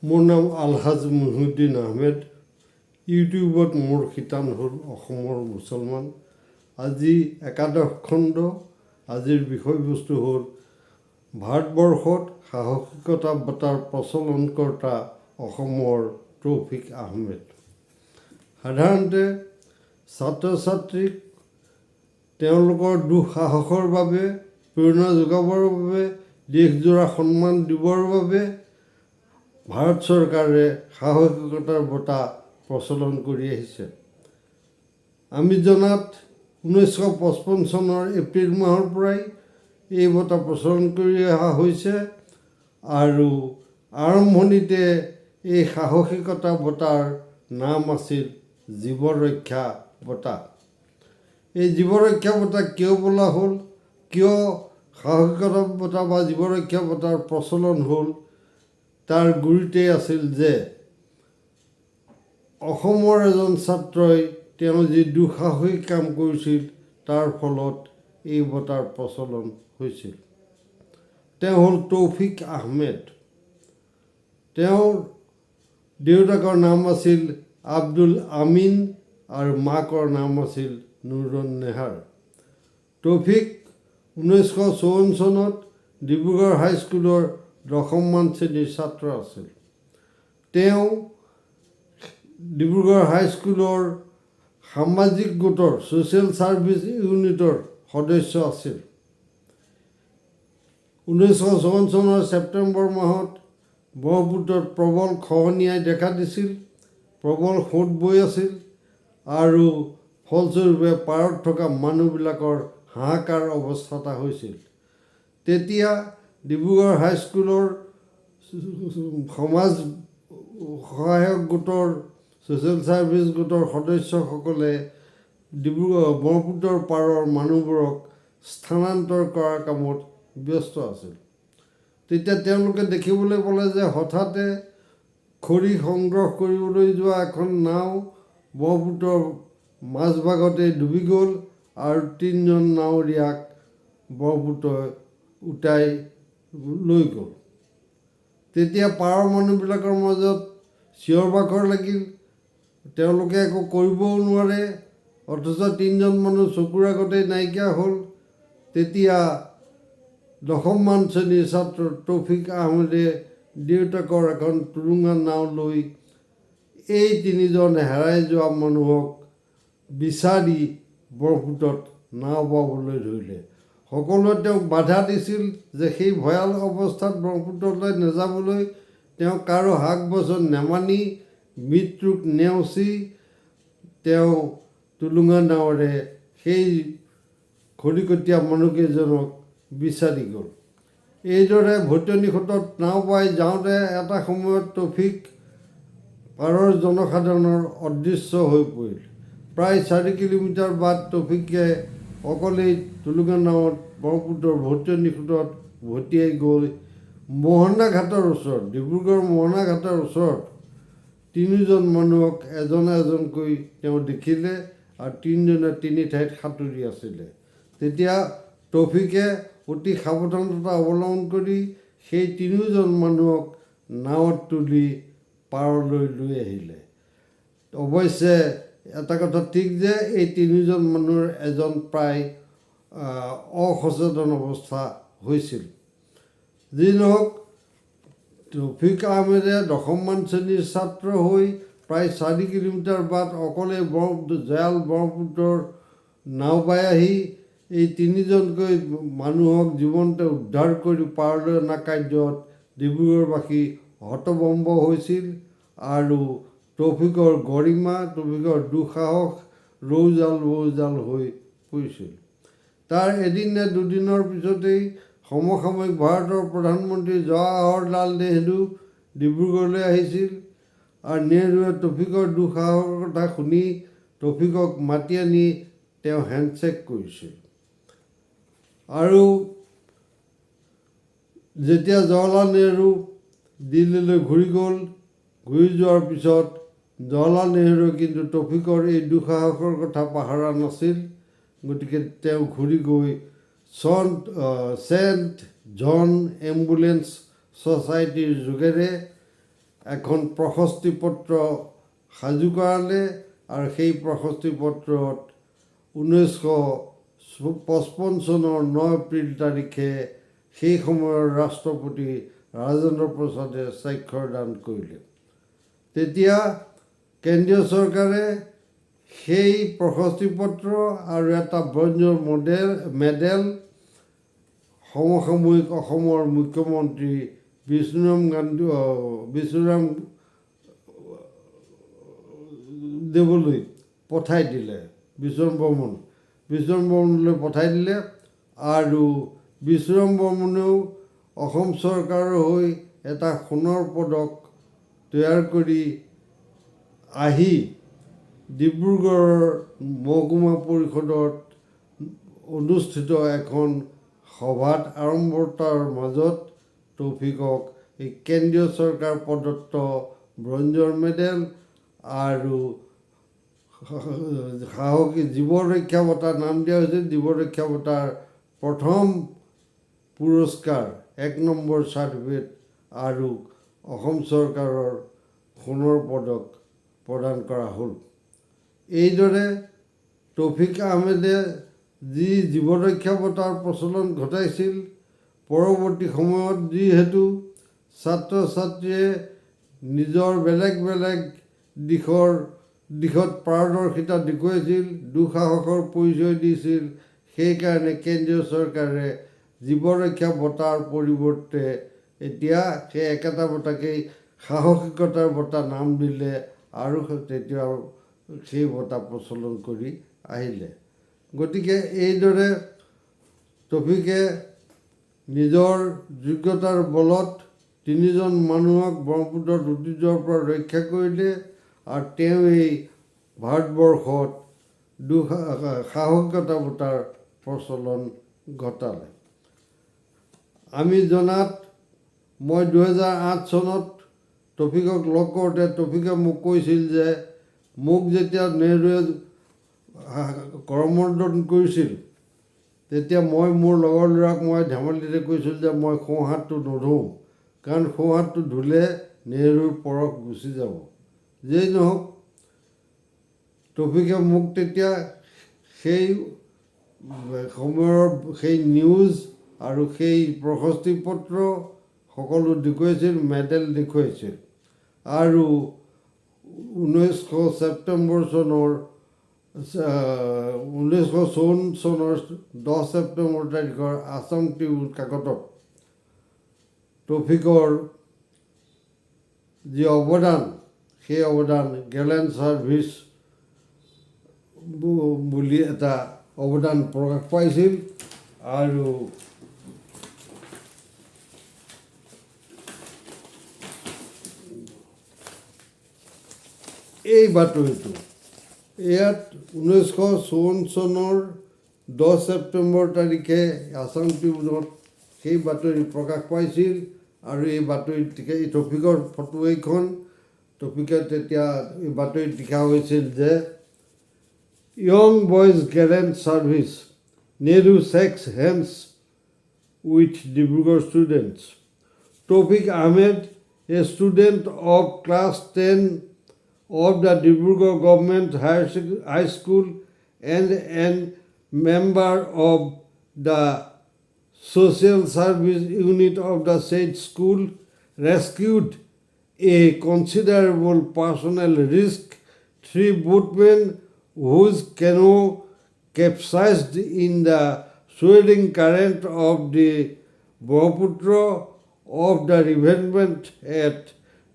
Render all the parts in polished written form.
মোৰ নাম আলহাজ মুহিউদ্দিন আহমেদ। ইউটিউবত মোৰ শিতান হ'ল অসমৰ মুছলমান। আজি একাদশ খণ্ড। আজিৰ বিষয়বস্তু হ'ল ভাৰতবৰ্ষত সাহসিকতা বঁটাৰ প্ৰচলনকৰ্তা অসমৰ তৌফিক আহমেদ। সাধাৰণতে ছাত্ৰ ছাত্ৰীক তেওঁলোকৰ দুঃসাহসৰ বাবে, প্ৰেৰণা যোগাবৰ বাবে, দেশজোৰা সন্মান দিবৰ বাবে ভাৰত চৰকাৰে সাহসিকতাৰ বঁটা প্ৰচলন কৰি আহিছে। আমি জনাত 1955 চনৰ এপ্ৰিল মাহৰ পৰাই এই বঁটা প্ৰচলন কৰি অহা হৈছে আৰু আৰম্ভণিতে এই সাহসিকতা বঁটাৰ নাম আছিল জীৱ ৰক্ষা বঁটা। এই জীৱ ৰক্ষা বঁটা কিয় বোলা হ'ল, কিয় সাহসিকতা বঁটা বা জীৱ ৰক্ষা বঁটাৰ প্ৰচলন হ'ল, তাৰ গুৰিতে আছিল যে অসমৰ এজন ছাত্ৰই তেওঁ যি দুঃসাহসিক কাম কৰিছিল তাৰ ফলত এই বঁটাৰ প্ৰচলন হৈছিল। তেওঁ হ'ল তৌফিক আহমেদ। তেওঁৰ দেউতাকৰ নাম আছিল আব্দুল আমিন আৰু মাকৰ নাম আছিল নুৰুন নেহাৰ। তৌফিক 1954 চনত ডিব্ৰুগড় হাইস্কুলৰ 10মান শ্ৰেণীৰ ছাত্ৰ আছিল। তেওঁ ডিব্ৰুগড় হাইস্কুলৰ সামাজিক গোটৰ ছ'চিয়েল ছাৰ্ভিচ ইউনিটৰ সদস্য আছিল। 1954 চনৰ ছেপ্টেম্বৰ মাহত ব্ৰহ্মপুত্ৰত প্ৰবল খহনীয়াই দেখা দিছিল, প্ৰবল সোঁত বৈ আছিল আৰু ফলস্বৰূপে পাৰত থকা মানুহবিলাকৰ হাহাকাৰ অৱস্থা এটা হৈছিল। তেতিয়া ডিব্ৰুগড় হাইস্কুলৰ সমাজ সহায়ক গোটৰ ছ'চিয়েল ছাৰ্ভিচ গোটৰ সদস্যসকলে ব্ৰহ্মপুত্ৰৰ পাৰৰ মানুহবোৰক স্থানান্তৰ কৰাৰ কামত ব্যস্ত আছিল। তেতিয়া তেওঁলোকে দেখিবলৈ পালে যে হঠাতে খৰি সংগ্ৰহ কৰিবলৈ যোৱা এখন নাও ব্ৰহ্মপুত্ৰৰ মাজভাগতে ডুবি গ'ল আৰু 3জন নাৱৰীয়াক ব্ৰহ্মপুত্ৰই উটাই লৈ গ'ল। তেতিয়া পাৰৰ মানুহবিলাকৰ মাজত চিঞৰ বাখৰ লাগিল। তেওঁলোকে একো কৰিবও নোৱাৰে, অথচ 3জন মানুহ চকুৰ আগতেই নাইকিয়া হ'ল। তেতিয়া 10মান শ্ৰেণীৰ ছাত্ৰ তৌফিক আহমেদে দেউতাকৰ এখন টুলুঙা নাও লৈ এই 3জন হেৰাই যোৱা মানুহক বিচাৰি ব্ৰহ্মপুত্ৰত নাও বাবলৈ ধৰিলে। সকলোৱে তেওঁক বাধা দিছিল যে সেই ভয়াল অৱস্থাত ব্ৰহ্মপুত্ৰলৈ নাযাবলৈ। তেওঁ কাৰো হাক বচন নেমানি মৃত্যুক নেওচি তেওঁ টুলুঙা নাৱেৰে সেই খৰিকটীয়া মানুহকেইজনক বিচাৰি গ'ল। এইদৰে ভটনি সোঁতত নাও বাই যাওঁতে এটা সময়ত তৌফিক পাৰৰ জনসাধাৰণৰ অদৃশ্য হৈ পৰিল। প্ৰায় 4 কিলোমিটাৰ বাট তৌফিকে অকলেই টুলুঙা নাৱত ব্ৰহ্মপুত্ৰৰ ভটনি সোঁতত ভটিয়াই গৈ মোহনা ঘাটৰ ওচৰত, ডিব্ৰুগড় মোহনা ঘাটৰ ওচৰত 3জন মানুহক এজন এজনকৈ তেওঁ দেখিলে আৰু 3জনে 3 ঠাইত সাঁতুৰি আছিলে। তেতিয়া তৌফিকে অতি সাৱধানতা অৱলম্বন কৰি সেই 3জন মানুহক নাৱত তুলি পাৰলৈ লৈ আহিলে। অৱশ্যে এটা কথা ঠিক যে এই 3জন মানুহৰ এজন প্ৰায় অসচেতন অৱস্থা হৈছিল। যি নহওক, তৌফিক আহমেদে 10মান শ্ৰেণীৰ ছাত্ৰ হৈ প্ৰায় 4 কিলোমিটাৰ বাট অকলে জয়াল ব্ৰহ্মপুত্ৰৰ নাও বাই আহি এই 3জনকৈ মানুহক জীৱন্ত উদ্ধাৰ কৰি পাৰলৈ অনা কাৰ্যত ডিব্ৰুগড়বাসী হতভম্ব হৈছিল আৰু তৌফিকৰ গৰিমা, তৌফিকৰ দুঃসাহস ৰৌজাল হৈ পৰিছিল। তাৰ এদিন নে দুদিনৰ পিছতেই সমসাময়িক ভাৰতৰ প্ৰধানমন্ত্ৰী জৱাহৰলাল নেহৰু ডিব্ৰুগড়লৈ আহিছিল আৰু নেহৰুৱে তৌফিকৰ দুঃসাহসৰ কথা শুনি তৌফিকক মাতি আনি তেওঁ হেণ্ডশ্বেক কৰিছিল। আৰু যেতিয়া জৱাহৰলাল নেহৰু দিল্লীলৈ ঘূৰি গ'ল, ঘূৰি যোৱাৰ পিছত জৱাহৰলাল নেহৰুৱে কিন্তু তৌফিকৰ এই দুঃসাহসৰ কথা পাহৰা নাছিল। গতিকে তেওঁ ঘূৰি গৈ চেণ্ট জন এম্বুলেঞ্চ ছ'চাইটিৰ যোগেৰে এখন প্ৰশস্তি পত্ৰ সাজু কৰালে আৰু সেই প্ৰশস্তি পত্ৰত 1955 চনৰ 9 এপ্ৰিল তাৰিখে সেই সময়ৰ ৰাষ্ট্ৰপতি ৰাজেন্দ্ৰ প্ৰসাদে স্বাক্ষৰ দান কৰিলে। তেতিয়া কেন্দ্ৰীয় চৰকাৰে সেই প্ৰশস্তি পত্ৰ আৰু এটা ব্ৰঞ্জৰ মেডেল সমসাময়িক অসমৰ মুখ্যমন্ত্ৰী বিষ্ণুৰাম দেৱলৈ পঠাই দিলে, বিষ্ণুৰাম বৰ্মনলৈ পঠাই দিলে। আৰু বিষ্ণুৰাম বৰ্মনেও অসম চৰকাৰৰ হৈ এটা সোণৰ পদক তৈয়াৰ কৰি আহি ডিব্ৰুগড়ৰ মহকুমা পৰিষদত অনুষ্ঠিত এখন সভাত আড়ম্বৰতাৰ মাজত তৌফিকক এই কেন্দ্ৰীয় চৰকাৰ প্ৰদত্ত ব্ৰঞ্জৰ মেডেল আৰু সাহসী জীৱ ৰক্ষা বঁটা নাম দিয়া হৈছে। জীৱ ৰক্ষা বঁটাৰ প্ৰথম পুৰস্কাৰ 1 নম্বৰ চাৰ্টিফিকেট আৰু অসম চৰকাৰৰ সোণৰ পদক প্ৰদান কৰা হ'ল। এইদৰে তৌফিক আহমেদে যি জীৱ ৰক্ষা বঁটাৰ প্ৰচলন ঘটাইছিল, পৰৱৰ্তী সময়ত যিহেতু ছাত্ৰ ছাত্ৰীয়ে নিজৰ বেলেগ বেলেগ দিশত পাৰদৰ্শিতা দেখুৱাইছিল, দুঃসাহসৰ পৰিচয় দিছিল, সেইকাৰণে কেন্দ্ৰীয় চৰকাৰে জীৱ ৰক্ষা বঁটাৰ পৰিৱৰ্তে এতিয়া সেই একেটা বঁটাকেই সাহসিকতাৰ বঁটা নাম দিলে আৰু তেতিয়া সেই বঁটা প্ৰচলন কৰি আহিলে। গতিকে এইদৰে তৌফিকে নিজৰ যোগ্যতাৰ বলত 3জন মানুহক ব্ৰহ্মপুত্ৰৰ ঐতিহ্যৰ পৰা ৰক্ষা কৰিলে আৰু তেওঁ এই ভাৰতবৰ্ষত সাহসিকতা বঁটাৰ প্ৰচলন ঘটালে। আমি জনাত মই 2008 চনত তৌফিকক লগ কৰোঁতে তৌফিকে মোক কৈছিল যে মোক যেতিয়া নেহৰুৱে কৰমৰ্দন কৰিছিল তেতিয়া মই মোৰ লগৰ ল'ৰাক মই ধেমালিতে কৈছিলোঁ যে মই সোঁহাতটো নধুওঁ, কাৰণ সোঁহাতটো ধুলে নেহৰুৰ পৰশ গুচি যাব। যেই নহওক, তৌফিকে মোক তেতিয়া সেই সময়ৰ সেই নিউজ আৰু সেই প্ৰশস্তি পত্ৰ সকলো দেখুৱাইছিল, মেডেল দেখুৱাইছিল। আৰু 1954 চনৰ 10 ছেপ্টেম্বৰ তাৰিখৰ আছাম ট্ৰিবিউন কাকতত তৌফিকৰ যি অৱদান, সেই অৱদান গেলেণ্ট ছাৰ্ভিচ বুলি এটা অৱদান প্ৰকাশ পাইছিল। আৰু এই বাতৰিটো ইয়াত 1954 চনৰ 10 ছেপ্টেম্বৰ তাৰিখে আছাম ট্ৰিবিউনত সেই বাতৰি প্ৰকাশ পাইছিল। আৰু এই বাতৰিত এই তৌফিকৰ ফটো এইখন। তৌফিকে তেতিয়া এই বাতৰিত লিখা হৈছিল যে young boys gallant service, Nehru shakes hands with Dibrugarh students. Taufiq Ahmed, a student of class 10 of the Dibrugarh Government High School and a member of the Social Service Unit of the said school, rescued a considerable personal risk 3 boatmen whose canoe capsized in the swirling current of the Brahmaputra of the revetment at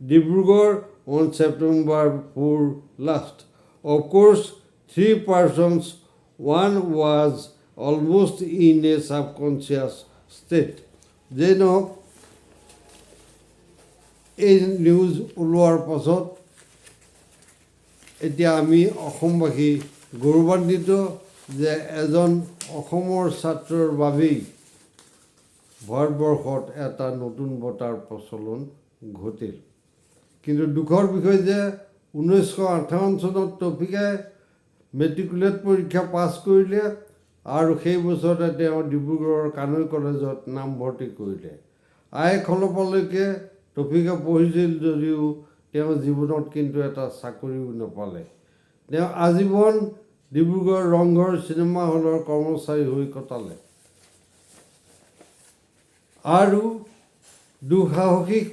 Dibrugarh on September 4 last. Of course, 3 persons, one was almost in a subconscious state. যেই নহওক, এই news ওলোৱাৰ পাছত এতিয়া আমি অসমবাসী গৌৰৱান্বিত যে এজন অসমৰ ছাত্ৰৰ বাবেই ভাৰতবৰ্ষত এটা নতুন বঁটাৰ প্ৰচলন ঘটিল। কিন্তু দুখৰ বিষয় যে 1958 চনত তৌফিকে মেট্ৰিকুলেট পৰীক্ষা পাছ কৰিলে আৰু সেই বছৰতে তেওঁ ডিব্ৰুগড়ৰ কানৈ কলেজত নামভৰ্তি কৰিলে। আই খলপলৈকে টপিকে পঢ়িছিল যদিও তেওঁ জীৱনত কিন্তু এটা চাকৰিও নাপালে। তেওঁ আজীৱন ডিব্ৰুগড় ৰংঘৰ চিনেমা হলৰ কৰ্মচাৰী হৈ কটালে। আৰু দুঃসাহসিক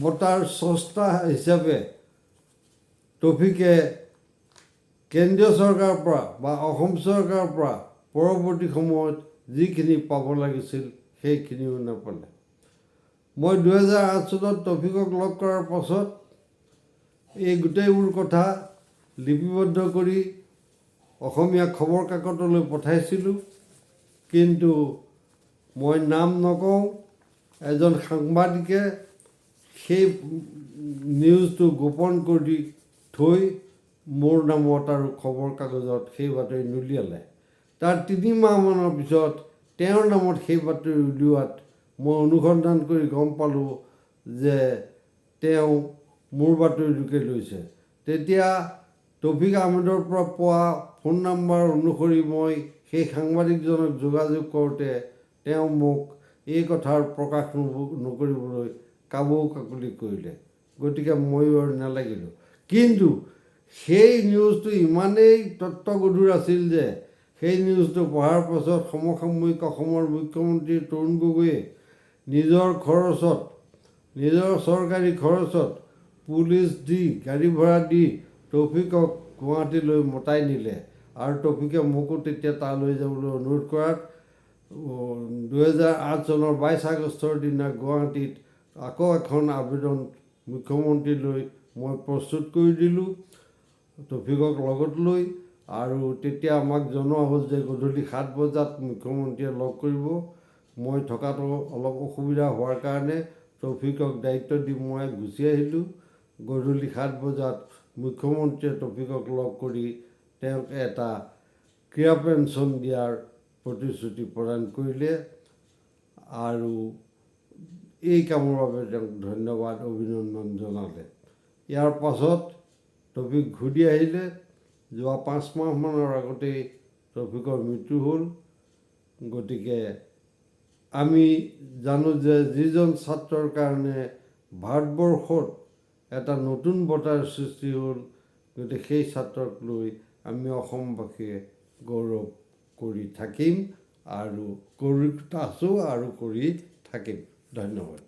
বঁটাৰ স্ৰষ্টা হিচাপে টপিকে কেন্দ্ৰীয় চৰকাৰৰ পৰা বা অসম চৰকাৰৰ পৰা পৰৱৰ্তী সময়ত যিখিনি পাব লাগিছিল সেইখিনিও নাপালে। মই 2008 চনত টপিকক লগ কৰাৰ পাছত এই গোটেইবোৰ কথা লিপিবদ্ধ কৰি অসমীয়া খবৰ কাকতলৈ পঠাইছিলোঁ, কিন্তু মই নাম নকওঁ, এজন সাংবাদিকে সেই নিউজটো গোপন কৰি থৈ মোৰ নামত আৰু খবৰ কাগজত সেই বাতৰি নুলিয়ালে। তাৰ 3 মাহমানৰ পিছত তেওঁৰ নামত সেই বাতৰি উলিওৱাত মই অনুসন্ধান কৰি গম পালোঁ যে তেওঁ মোৰ বাতৰিটোকে লৈছে। তেতিয়া টপিক আহমেদৰ পৰা পোৱা ফোন নম্বৰ অনুসৰি মই সেই সাংবাদিকজনক যোগাযোগ কৰোঁতে তেওঁ মোক এই কথাৰ প্ৰকাশ নকৰিবলৈ কাবৌ কাকলি কৰিলে। গতিকে ময়ো আৰু নালাগিলোঁ। কিন্তু সেই নিউজটো ইমানেই তত্ত্বগধুৰ আছিল যে সেই নিউজটো পঢ়াৰ পাছত সমসাময়িক অসমৰ মুখ্যমন্ত্ৰী তৰুণ গগৈয়ে নিজৰ খৰচত, নিজৰ চৰকাৰী খৰচত পুলিচ দি, গাড়ী ভাড়া দি টপিকক গুৱাহাটীলৈ মতাই নিলে। আৰু টপিকে মোকো তেতিয়া তালৈ যাবলৈ অনুৰোধ কৰাত 2008 চনৰ 22 আগষ্টৰ দিনা গুৱাহাটীত আকৌ এখন আবেদন মুখ্যমন্ত্ৰীলৈ মই প্ৰস্তুত কৰি দিলোঁ টপিকক লগত লৈ। আৰু তেতিয়া আমাক জনোৱা হ'ল যে গধূলি 7 বজাত মুখ্যমন্ত্ৰীয়ে লগ কৰিব। মই থকাটো অলপ অসুবিধা হোৱাৰ কাৰণে টপিকক দায়িত্ব দি মই গুচি আহিলোঁ। গধূলি 7 বজাত মুখ্যমন্ত্ৰীয়ে টপিকক লগ কৰি তেওঁক এটা ক্ৰীড়া পেঞ্চন দিয়াৰ প্ৰতিশ্ৰুতি প্ৰদান কৰিলে আৰু এই কামৰ বাবে তেওঁক ধন্যবাদ অভিনন্দন জনালে। ইয়াৰ পাছত টপিক ঘূৰি আহিলে। যোৱা 5 মাহমানৰ আগতেই টপিকৰ মৃত্যু হ'ল। গতিকে আমি জানো যে যিজন ছাত্ৰৰ কাৰণে ভাৰতবৰ্ষত এটা নতুন বঁটাৰ সৃষ্টি হ'ল, গতিকে সেই ছাত্ৰক লৈ আমি অসমবাসীয়ে গৌৰৱ কৰি থাকিম আৰু কৰি আছোঁ আৰু কৰি থাকিম। ধন্যবাদ।